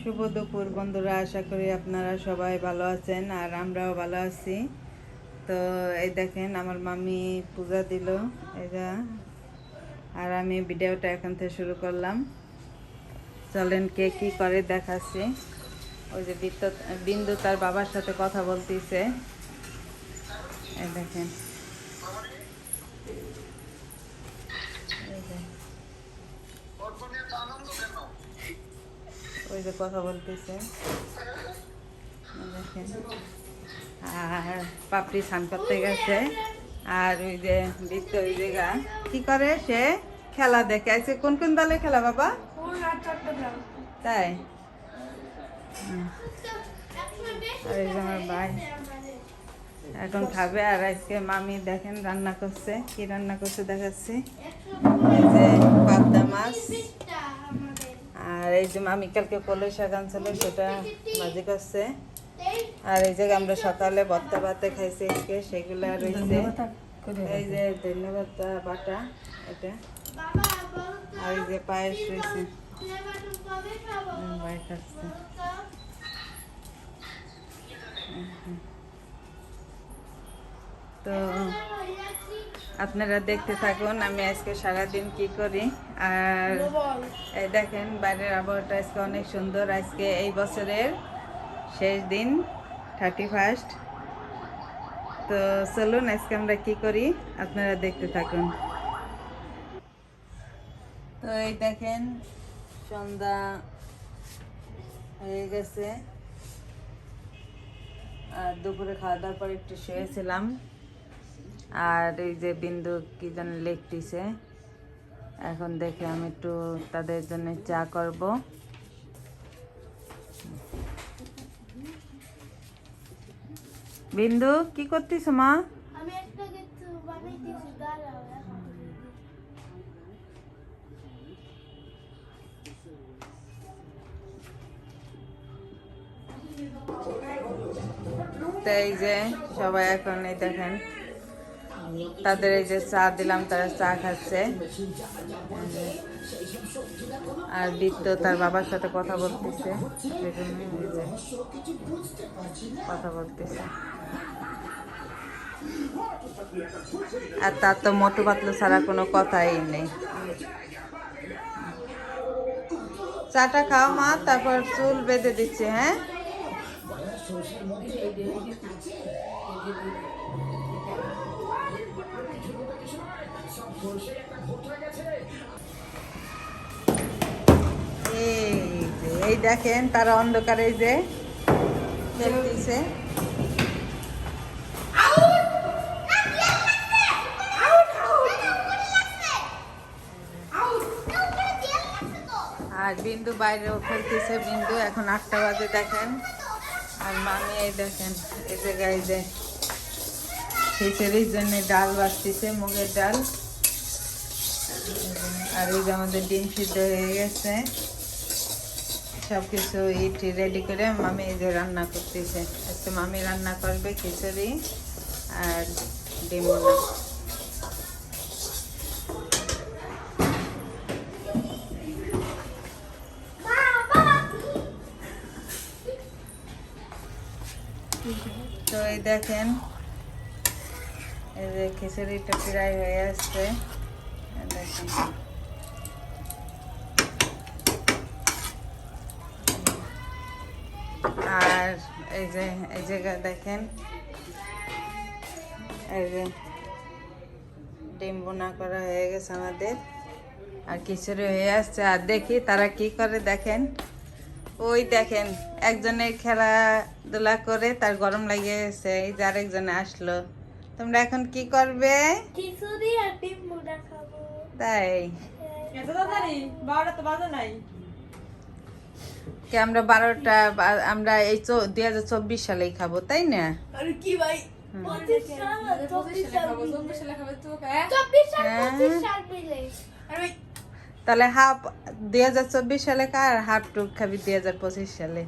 শুভ দুপুর বন্ধুরা, আশা করি আপনারা সবাই ভালো আছেন আর আমরাও ভালো আছি। তো এই দেখেন আমার মামি পূজা দিল এটা, আর আমি ভিডিওটা এখান থেকে শুরু করলাম। চলেন কে কি করে দেখাচ্ছি। ওই যে বিন্দু তার বাবার সাথে কথা বলতেছে, এই দেখেন। ওই যে কথা বলতেছে দেখেন, আর পাপড়ি স্নান করতে গেছে। আর ওই যে বৃত্ত ওই জায়গা কি করে, সে খেলা দেখে আছে। কোন কোন দলে খেলা বাবা? তাই। আর এই যে আমার ভাই এখন খাবে। আর আজকে মামি দেখেন রান্না করছে, কি রান্না করছে দেখাচ্ছি। এই যে পাবদা মাছ, আর এই যে মামি কালকে কলই শাক আনছিল সেটা ভাজি করছে। আর এই যে আমরা সকালে ভর্তা ভাতে খাইছি আজকে, সেগুলো রয়েছে। এই যে ধন্যবাদ বাটা এটা, আর এই যে পায়েস রয়েছে, ভাই খাচ্ছে। তো আপনারা দেখতে থাকুন আমি আজকে সারাদিন কি করি। আর এই দেখেন বাইরের আবহাওয়াটা আজকে অনেক সুন্দর। আজকে এই বছরের শেষ দিন, 31। তো চলুন আজকে আমরা কি করি আপনারা দেখতে থাকুন। তো এই দেখেন সন্ধ্যা হয়ে গেছে, আর দুপুরে খাওয়া দাওয়ার পর একটু শুয়েছিলাম। আর এই যে বিন্দু কি যেন লিখতেছে, এখন দেখে আমি একটু তাদের জন্য চা করব। বিন্দু কি করতিস মা? আমি একটা কিছু বানাইতেছি, দাঁড়াও এখন। তো এই যে সবাই এখন এই দেখেন তাদের এই যে চা দিলাম, তারা চা খাচ্ছে। আর বৃত্ত তার বাবার সাথে কথা বলতেছে, কথা বলতেছে। আর তার তো মোটু পাতলু ছাড়া কোনো কথাই নেই। চাটা খাও মা, তারপর চুল বেঁধে দিচ্ছে। হ্যাঁ, এই দেখেন তারা অন্ধকারে এই যে খেলতেছে। আর বিন্দু বাইরেও খেলতেছে। বিন্দু এখন 8টা বাজে দেখেন। আর মামি এই দেখেন এই জায়গায় যে খিচুড়ির জন্য ডাল বাছতেছে, মুগের ডাল। আর এই যে আমাদের ডিম সিদ্ধ হয়ে গেছে, সবকিছু ইট রেডি করে মামি এই যে রান্না করতেছে। আজকে মামি রান্না করবে খিচুড়ি আর ডিম ভুনা। তো এই দেখেন এই যে খিচুড়িটা প্রায় হয়ে আসছে, দেখেন। আর এই যে এই জায়গায় দেখেন এই যে ডিম বোনা করা হয়ে গেছে আমাদের, আর খিচুড়ি হয়ে আসছে। আর দেখি তারা কি করে দেখেন। ওই দেখেন একজনের খেলাধুলা করে তার গরম লাগে গেছে, এই যে আরেকজনে আসলো। তোমরা এখন কি করবে? খিচুড়ি আর ডিম ভুনা খাবো। তাই এত তাড়াতাড়ি? 12টা তো বাজে নাই। কি আমরা আমরা এই 2024 সালেই খাবো, তাই না? আরে কি ভাই? 25 সাল, 24 সাল, 24 সালে খাবে তো, হ্যাঁ? 24 সাল, হ্যাঁ। 25 সাল মিলে। আরে ভাই, তাহলে হাফ 2024 সালে খা, আর হাফ টু খাবি 2025 সালে।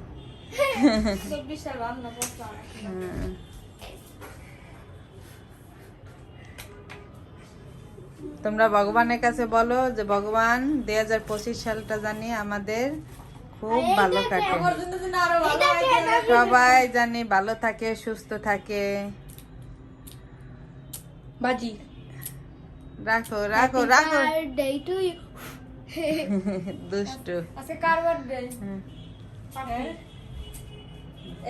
24 সাল রান্না করতাম। হুম। তোমরা ভগবানের কাছে বলো যে ভগবান 2025 সালটা জানি আমাদের খুব ভালো কাটে। আমার জন্য যেন আরো ভালো হয়। সবাই জানি ভালো থাকে, সুস্থ থাকে। বাজি রাখো রাখো রাখো। Birthday to you. দুষ্টু। আজকে কার বার্থডে? হুম।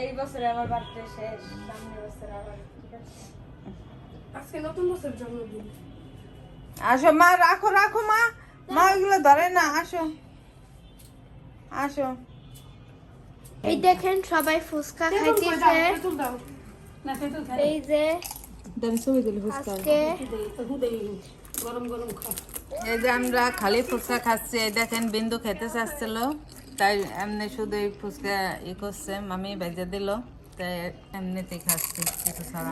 এই বছরে আমার বার্থডে শেষ, সামনের বছর আবার, ঠিক আছে? আজকে নতুন বছর জন্মদিন। আসো মা, রাখো রাখো মা, মা ওইগুলো ধরে না, আসো আসো। এই দেখেন সবাই ফুচকা খাইতেছে। এই যে আজকে এই যে আমরা খালি ফুচকা খাচ্ছি। এই দেখেন বিন্দু খেতে চাচ্ছিল, তাই এমনি শুধু এই ফুচকা ই করছে, মামি ভেজে দিল, তাই এমনিতেই খাচ্ছি কিছু ছাড়া।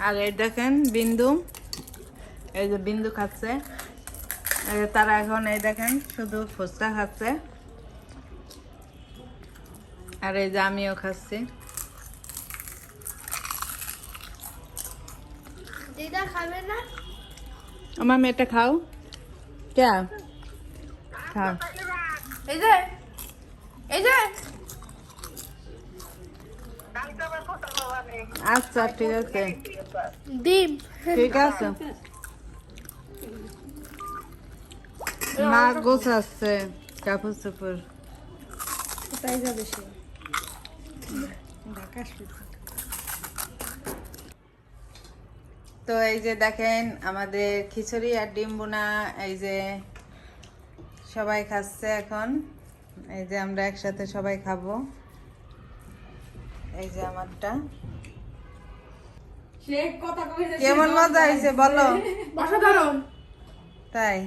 আর এই দেখেন বিন্দু, এই যে বিন্দু খাচ্ছে, এই যে তারা এখন এই দেখেন শুধু ফুচকা খাচ্ছে। আর এই যে আমিও খাচ্ছি। দিদা খাবে না? আমার মেয়েটা খাও, কে খাও। এই যে এই যে আচ্ছা ঠিক আছে, ডিম। ঠিক আছে। মা গোছাচ্ছে কাপড় চোপড়। কোথায় যাবে সে? তো এই যে দেখেন আমাদের খিচুড়ি আর ডিম বোনা, এই যে সবাই খাচ্ছে এখন। এই যে আমরা একসাথে সবাই খাবো। এই যে আমারটা সে কথা কইছে কেমন মজা হয়েছে বলো। অসাধারণ। তাই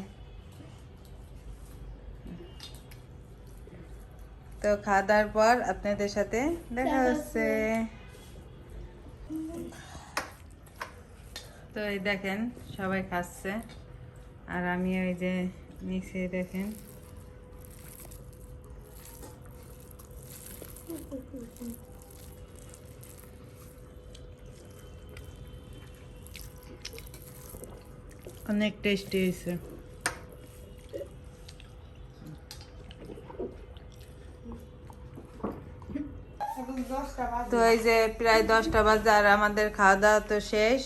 তো খাওয়া দাওয়ার পর আপনাদের সাথে দেখা হচ্ছে। তো এই দেখেন সবাই খাচ্ছে, আর আমি ওই যে নিচে দেখেন। অনেক টেস্টি হয়েছে। তো এই যে প্রায় 10টা বাজে, আর আমাদের খাওয়া দাওয়া তো শেষ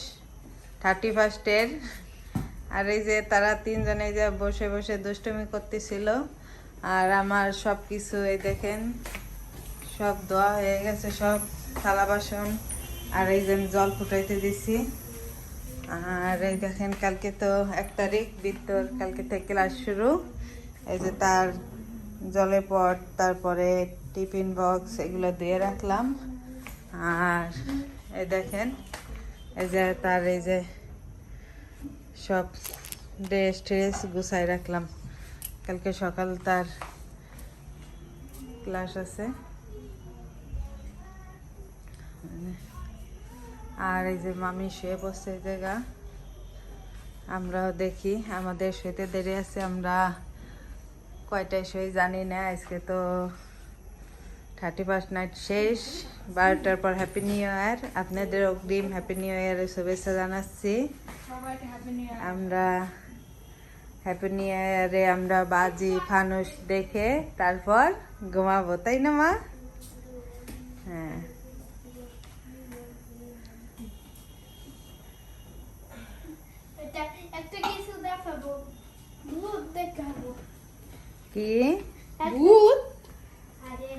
31st-এর। আর এই যে তারা তিনজনে এই যে বসে বসে দুষ্টুমি করতেছিল। আর আমার সব কিছু এই দেখেন সব ধোয়া হয়ে গেছে, সব থালা বাসন। আর এই যে আমি জল ফুটাইতে দিছি। আর এই দেখেন কালকে তো 1 তারিখ, বিদ্যুর কালকে থেকে ক্লাস শুরু। এই যে তার জলের পট, তারপরে টিফিন বক্স এগুলো দিয়ে রাখলাম। আর এই দেখেন এই যে তার এই যে সব ড্রেস ট্রেস গুছাই রাখলাম, কালকে সকাল তার ক্লাস আছে। আর এই যে মামি শুয়ে বসছে এই জায়গা, আমরাও দেখি, আমাদের শুতে দেরি আছে, আমরা কয়টায় শুই জানি না। আজকে তো 31st নাইট শেষ, 12টার পর হ্যাপি নিউ ইয়ার। আপনাদের অগ্রিম হ্যাপি নিউ ইয়ারের শুভেচ্ছা জানাচ্ছি। সবাইকে হ্যাপি নিউ ইয়ার। আমরা হ্যাপি নিউ ইয়ারে আমরা বাজি ফানুস দেখে তারপর ঘুমাবো, তাই না মা? হ্যাঁ। এটা একটা কিছু দেখাবো, ভূত দেখাবো। কি ভূত? আরে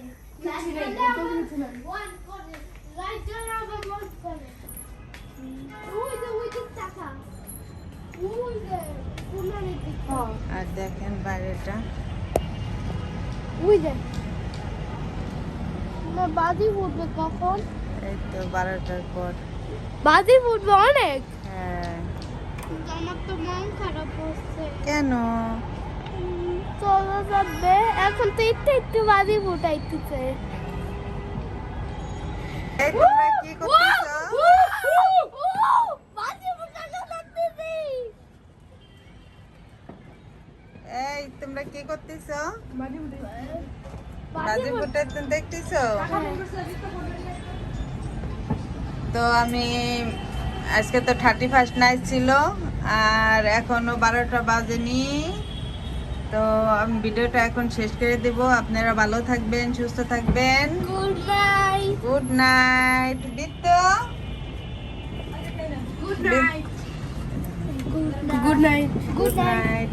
আর দেখেন বাইরেটা, বাজি ফুটবে কখন? এই তো 12টার পর। বাজি ফুটবে অনেক। হ্যাঁ। আমার তো মন খারাপ হচ্ছে। কেন? চলো যাবে, এখন তো একটু একটু বাজি ফুটাইতেছে। এই তোমরা কি করতেছো? বাজি ফুটানো লাগতেছে। এই তোমরা কি করতেছো? বাজি উঠে বাজি ফুটাইতে দেখতেছো? তো আমি আজকে তো 31st নাইট ছিল আর এখনো 12টা বাজেনি। তো আমি ভিডিওটা এখন শেষ করে দেব। আপনারা ভালো থাকবেন, সুস্থ থাকবেন। Good night. Good night Bittu. Good night. Good night. Good night.